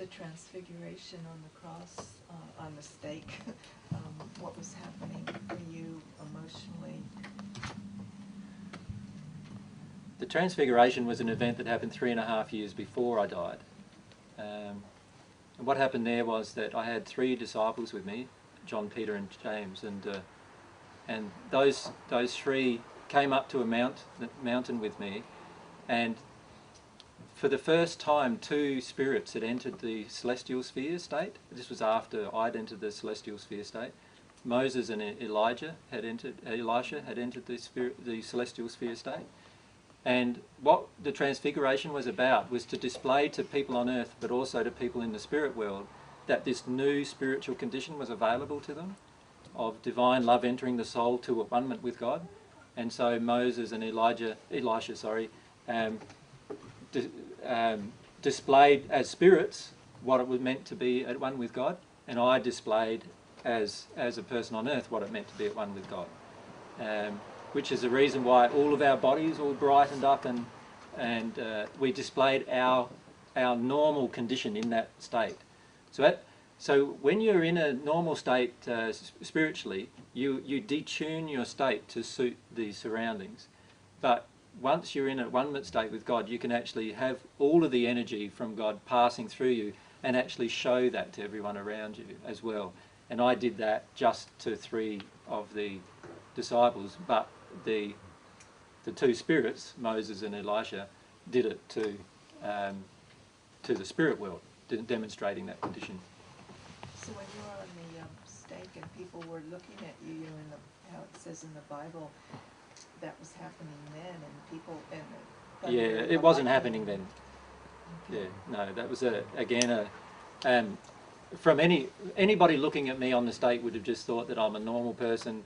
Transfiguration on the cross, on the stake, what was happening for you emotionally? The Transfiguration was an event that happened 3.5 years before I died. And what happened there was that I had 3 disciples with me, John, Peter and James, and those 3 came up to a mountain with me, and for the first time 2 spirits had entered the celestial sphere state. This was after I'd entered the celestial sphere state. Moses and Elisha had entered the celestial sphere state. And what the Transfiguration was about was to display to people on earth, but also to people in the spirit world, that this new spiritual condition was available to them, of divine love entering the soul to at-one-ment with God. And so Moses and Elisha, displayed as spirits what it was meant to be at one with God, and I displayed as a person on earth what it meant to be at one with God. Which is the reason why all of our bodies all brightened up, and we displayed our normal condition in that state. So when you're in a normal state spiritually, you detune your state to suit the surroundings. But once you're in a one-ment state with God, you can actually have all of the energy from God passing through you and actually show that to everyone around you as well. And I did that just to 3 of the disciples, but the 2 spirits, Moses and Elisha, did it to the spirit world, demonstrating that condition. So when you were on the stake and people were looking at you, how it says in the Bible, that was happening then, and people it wasn't happening then. Okay. Yeah, no, that was from anybody looking at me on the stake would have just thought that I'm a normal person.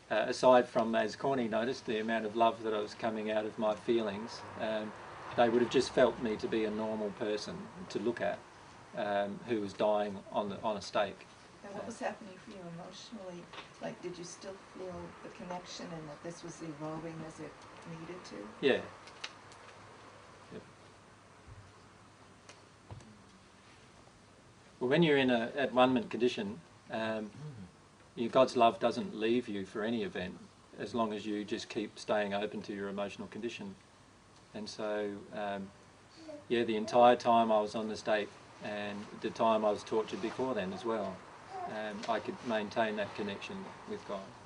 Aside from, as Corny noticed, the amount of love that I was coming out of my feelings, they would have just felt me to be a normal person to look at, who was dying on a stake. And what was happening for you emotionally? Like, did you still feel the connection and that this was evolving as it needed to? Yeah. Yep. Well, when you're in a at-one-ment condition, God's love doesn't leave you for any event, as long as you just keep staying open to your emotional condition. And so, the entire time I was on the stake, and the time I was tortured before then as well, I could maintain that connection with God.